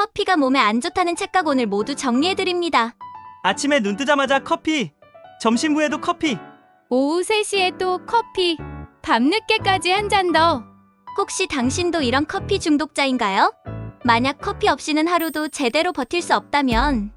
커피가 몸에 안 좋다는 착각 오늘 모두 정리해드립니다. 아침에 눈 뜨자마자 커피, 점심 후에도 커피. 오후 3시에 또 커피, 밤늦게까지 한 잔 더. 혹시 당신도 이런 커피 중독자인가요? 만약 커피 없이는 하루도 제대로 버틸 수 없다면,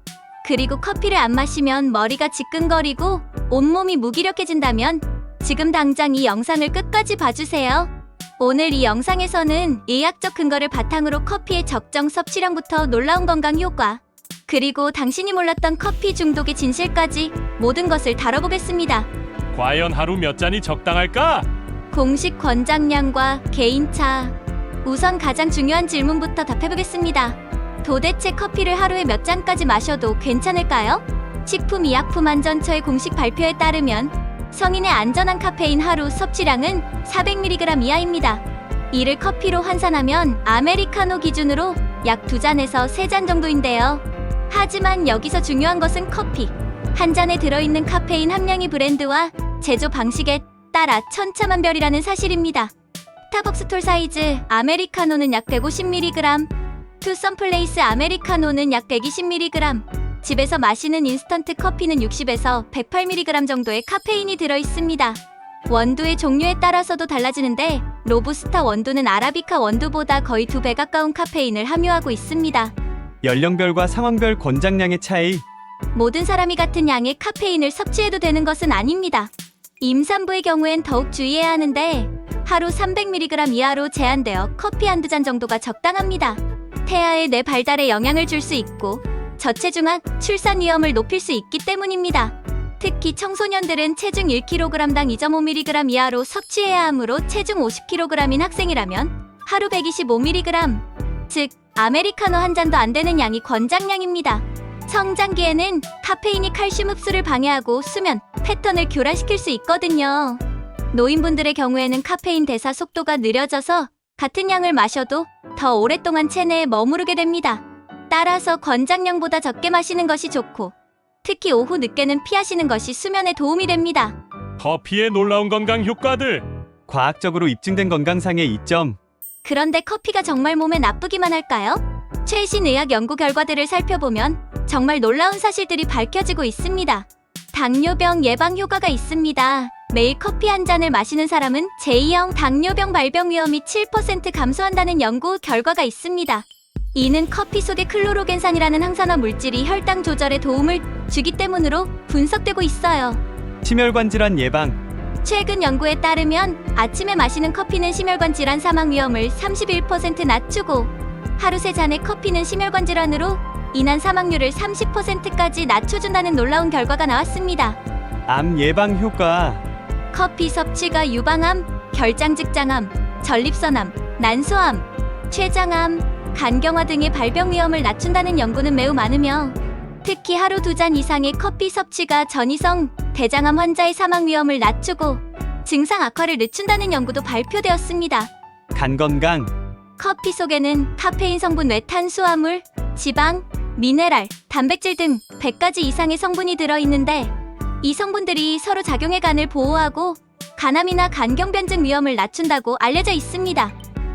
그리고 커피를 안 마시면 머리가 지끈거리고 온몸이 무기력해진다면 지금 당장 이 영상을 끝까지 봐주세요. 오늘 이 영상에서는 의학적 근거를 바탕으로 커피의 적정 섭취량부터 놀라운 건강 효과, 그리고 당신이 몰랐던 커피 중독의 진실까지 모든 것을 다뤄보겠습니다. 과연 하루 몇 잔이 적당할까? 공식 권장량과 개인차. 우선 가장 중요한 질문부터 답해보겠습니다. 도대체 커피를 하루에 몇 잔까지 마셔도 괜찮을까요? 식품의약품안전처의 공식 발표에 따르면 성인의 안전한 카페인 하루 섭취량은 400mg 이하입니다. 이를 커피로 환산하면 아메리카노 기준으로 약 2잔에서 3잔 정도인데요. 하지만 여기서 중요한 것은 커피 한 잔에 들어있는 카페인 함량이 브랜드와 제조 방식에 따라 천차만별이라는 사실입니다. 스타벅스 톨 사이즈 아메리카노는 약 150mg, 투썸플레이스 아메리카노는 약 120mg, 집에서 마시는 인스턴트 커피는 60에서 108mg 정도의 카페인이 들어있습니다. 원두의 종류에 따라서도 달라지는데 로부스타 원두는 아라비카 원두보다 거의 2배 가까운 카페인을 함유하고 있습니다. 연령별과 상황별 권장량의 차이. 모든 사람이 같은 양의 카페인을 섭취해도 되는 것은 아닙니다. 임산부의 경우엔 더욱 주의해야 하는데 하루 300mg 이하로 제한되어 커피 한두 잔 정도가 적당합니다. 태아의 뇌 발달에 영향을 줄 수 있고 저체중아, 출산 위험을 높일 수 있기 때문입니다. 특히 청소년들은 체중 1kg당 2.5mg 이하로 섭취해야 하므로 체중 50kg인 학생이라면 하루 125mg, 즉 아메리카노 한 잔도 안 되는 양이 권장량입니다. 성장기에는 카페인이 칼슘 흡수를 방해하고 수면 패턴을 교란시킬 수 있거든요. 노인분들의 경우에는 카페인 대사 속도가 느려져서 같은 양을 마셔도 더 오랫동안 체내에 머무르게 됩니다. 따라서 권장량보다 적게 마시는 것이 좋고, 특히 오후 늦게는 피하시는 것이 수면에 도움이 됩니다. 커피의 놀라운 건강 효과들. 과학적으로 입증된 건강상의 이점. 그런데 커피가 정말 몸에 나쁘기만 할까요? 최신 의학 연구 결과들을 살펴보면 정말 놀라운 사실들이 밝혀지고 있습니다. 당뇨병 예방 효과가 있습니다. 매일 커피 한 잔을 마시는 사람은 제2형 당뇨병 발병 위험이 7% 감소한다는 연구 결과가 있습니다. 이는 커피 속의 클로로겐산이라는 항산화 물질이 혈당 조절에 도움을 주기 때문으로 분석되고 있어요. 심혈관 질환 예방. 최근 연구에 따르면 아침에 마시는 커피는 심혈관 질환 사망 위험을 31% 낮추고, 하루 3잔의 커피는 심혈관 질환으로 인한 사망률을 30%까지 낮춰준다는 놀라운 결과가 나왔습니다. 암 예방 효과. 커피 섭취가 유방암, 결장직장암, 전립선암, 난소암, 췌장암, 간경화 등의 발병 위험을 낮춘다는 연구는 매우 많으며, 특히 하루 2잔 이상의 커피 섭취가 전이성 대장암 환자의 사망 위험을 낮추고 증상 악화를 늦춘다는 연구도 발표되었습니다. 간 건강. 커피 속에는 카페인 성분 외 탄수화물, 지방, 미네랄, 단백질 등 100가지 이상의 성분이 들어있는데, 이 성분들이 서로 작용해 간을 보호하고 간암이나 간경변증 위험을 낮춘다고 알려져 있습니다.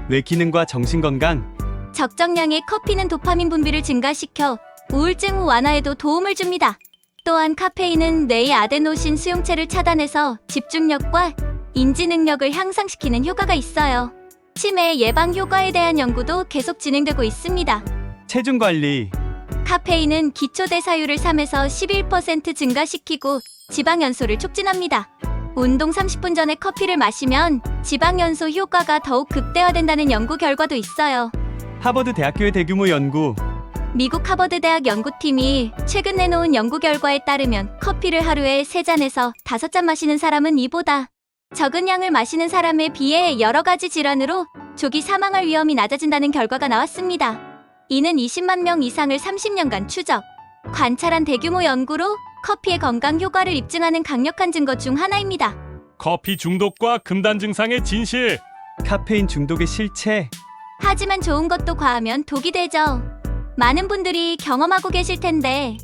뇌 기능과 정신 건강. 적정량의 커피는 도파민 분비를 증가시켜 우울증 후 완화에도 도움을 줍니다. 또한 카페인은 뇌의 아데노신 수용체를 차단해서 집중력과 인지 능력을 향상시키는 효과가 있어요. 치매 예방 효과에 대한 연구도 계속 진행되고 있습니다. 체중 관리. 카페인은 기초 대사율을 3에서 11% 증가시키고 지방 연소를 촉진합니다. 운동 30분 전에 커피를 마시면 지방 연소 효과가 더욱 극대화된다는 연구 결과도 있어요. 하버드 대학교의 대규모 연구. 미국 하버드 대학 연구팀이 최근 내놓은 연구 결과에 따르면 커피를 하루에 3잔에서 5잔 마시는 사람은 이보다 적은 양을 마시는 사람에 비해 여러 가지 질환으로 조기 사망할 위험이 낮아진다는 결과가 나왔습니다. 이는 20만 명 이상을 30년간 추적, 관찰한 대규모 연구로 커피의 건강 효과를 입증하는 강력한 증거 중 하나입니다. 커피 중독과 금단 증상의 진실. 카페인 중독의 실체. 하지만 좋은 것도 과하면 독이 되죠. 많은 분들이 경험하고 계실 텐데,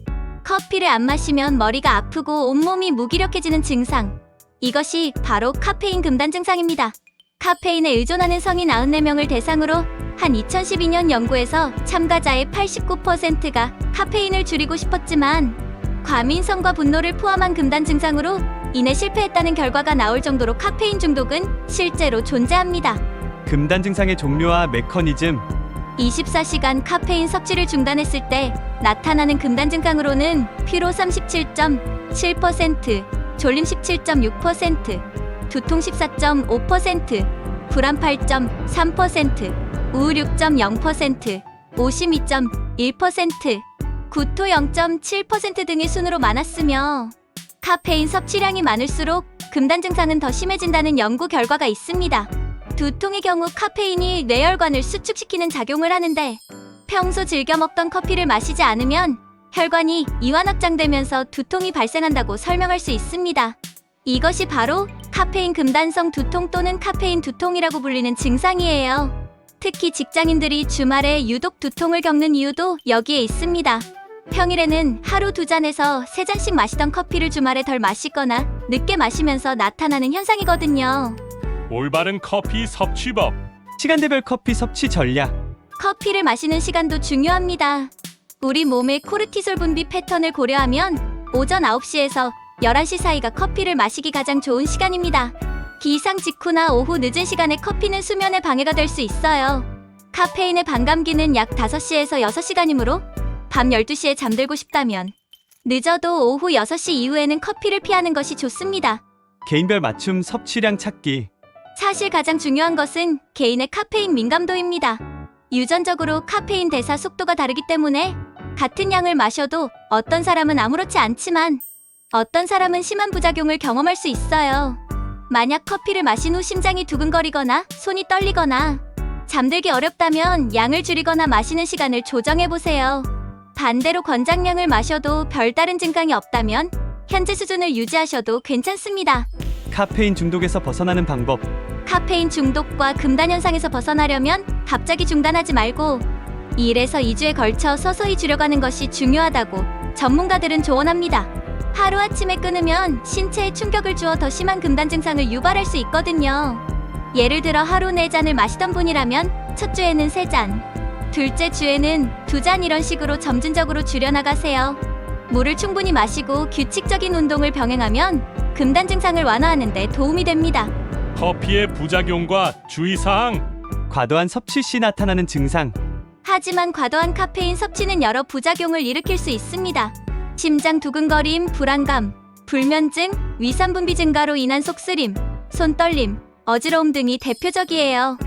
커피를 안 마시면 머리가 아프고 온몸이 무기력해지는 증상. 이것이 바로 카페인 금단 증상입니다. 카페인에 의존하는 성인 94명을 대상으로 한 2012년 연구에서 참가자의 89%가 카페인을 줄이고 싶었지만 과민성과 분노를 포함한 금단 증상으로 인해 실패했다는 결과가 나올 정도로 카페인 중독은 실제로 존재합니다. 금단 증상의 종류와 메커니즘. 24시간 카페인 섭취를 중단했을 때 나타나는 금단 증상으로는 피로 37.7%, 졸림 17.6%, 두통 14.5%, 불안 8.3%, 우울 6.0%, 오심 2.1%, 구토 0.7% 등의 순으로 많았으며 카페인 섭취량이 많을수록 금단 증상은 더 심해진다는 연구 결과가 있습니다. 두통의 경우 카페인이 뇌혈관을 수축시키는 작용을 하는데 평소 즐겨 먹던 커피를 마시지 않으면 혈관이 이완 확장되면서 두통이 발생한다고 설명할 수 있습니다. 이것이 바로 카페인 금단성 두통 또는 카페인 두통이라고 불리는 증상이에요. 특히 직장인들이 주말에 유독 두통을 겪는 이유도 여기에 있습니다. 평일에는 하루 2잔에서 3잔씩 마시던 커피를 주말에 덜 마시거나 늦게 마시면서 나타나는 현상이거든요. 올바른 커피 섭취법. 시간대별 커피 섭취 전략. 커피를 마시는 시간도 중요합니다. 우리 몸의 코르티솔 분비 패턴을 고려하면 오전 9시에서 11시 사이가 커피를 마시기 가장 좋은 시간입니다. 기상 직후나 오후 늦은 시간에 커피는 수면에 방해가 될 수 있어요. 카페인의 반감기는 약 5시에서 6시간이므로 밤 12시에 잠들고 싶다면 늦어도 오후 6시 이후에는 커피를 피하는 것이 좋습니다. 개인별 맞춤 섭취량 찾기. 사실 가장 중요한 것은 개인의 카페인 민감도입니다. 유전적으로 카페인 대사 속도가 다르기 때문에 같은 양을 마셔도 어떤 사람은 아무렇지 않지만 어떤 사람은 심한 부작용을 경험할 수 있어요. 만약 커피를 마신 후 심장이 두근거리거나 손이 떨리거나 잠들기 어렵다면 양을 줄이거나 마시는 시간을 조정해보세요. 반대로 권장량을 마셔도 별다른 증상이 없다면 현재 수준을 유지하셔도 괜찮습니다. 카페인 중독에서 벗어나는 방법. 카페인 중독과 금단 현상에서 벗어나려면 갑자기 중단하지 말고 1에서 2주에 걸쳐 서서히 줄여가는 것이 중요하다고 전문가들은 조언합니다. 하루아침에 끊으면 신체에 충격을 주어 더 심한 금단 증상을 유발할 수 있거든요. 예를 들어 하루 4잔을 마시던 분이라면 첫 주에는 3잔, 둘째 주에는 2잔 이런 식으로 점진적으로 줄여나가세요. 물을 충분히 마시고 규칙적인 운동을 병행하면 금단 증상을 완화하는 데 도움이 됩니다. 커피의 부작용과 주의사항. 과도한 섭취 시 나타나는 증상. 하지만 과도한 카페인 섭취는 여러 부작용을 일으킬 수 있습니다. 심장 두근거림, 불안감, 불면증, 위산 분비 증가로 인한 속쓰림, 손떨림, 어지러움 등이 대표적이에요.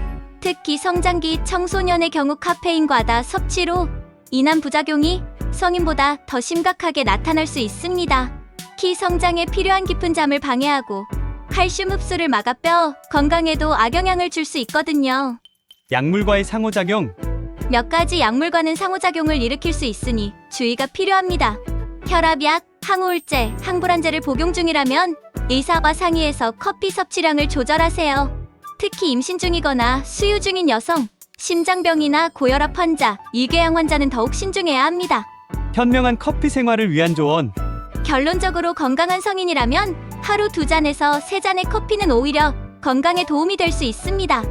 특히 성장기 청소년의 경우 카페인 과다 섭취로 인한 부작용이 성인보다 더 심각하게 나타날 수 있습니다. 키 성장에 필요한 깊은 잠을 방해하고 칼슘 흡수를 막아 뼈 건강에도 악영향을 줄 수 있거든요. 약물과의 상호작용. 몇 가지 약물과는 상호작용을 일으킬 수 있으니 주의가 필요합니다. 혈압약, 항우울제, 항불안제를 복용 중이라면 의사와 상의해서 커피 섭취량을 조절하세요. 특히 임신 중이거나 수유 중인 여성, 심장병이나 고혈압 환자, 위궤양 환자는 더욱 신중해야 합니다. 현명한 커피 생활을 위한 조언. 결론적으로 건강한 성인이라면 하루 2잔에서 3잔의 커피는 오히려 건강에 도움이 될 수 있습니다.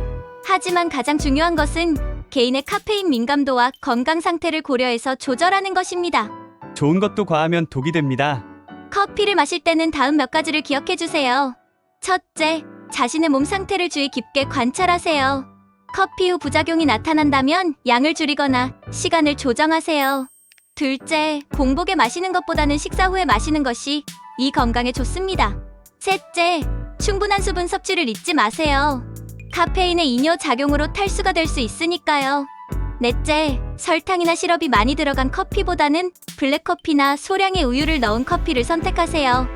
하지만 가장 중요한 것은 개인의 카페인 민감도와 건강 상태를 고려해서 조절하는 것입니다. 좋은 것도 과하면 독이 됩니다. 커피를 마실 때는 다음 몇 가지를 기억해 주세요. 첫째, 자신의 몸 상태를 주의 깊게 관찰하세요. 커피 후 부작용이 나타난다면 양을 줄이거나 시간을 조정하세요. 둘째, 공복에 마시는 것보다는 식사 후에 마시는 것이 이 건강에 좋습니다. 셋째, 충분한 수분 섭취를 잊지 마세요. 카페인의 이뇨 작용으로 탈수가 될 수 있으니까요. 넷째, 설탕이나 시럽이 많이 들어간 커피보다는 블랙커피나 소량의 우유를 넣은 커피를 선택하세요.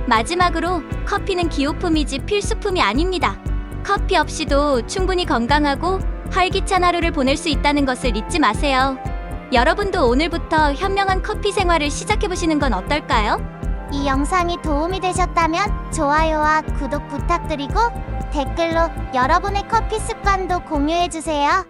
마지막으로 커피는 기호품이지 필수품이 아닙니다. 커피 없이도 충분히 건강하고 활기찬 하루를 보낼 수 있다는 것을 잊지 마세요. 여러분도 오늘부터 현명한 커피 생활을 시작해보시는 건 어떨까요? 이 영상이 도움이 되셨다면 좋아요와 구독 부탁드리고 댓글로 여러분의 커피 습관도 공유해주세요.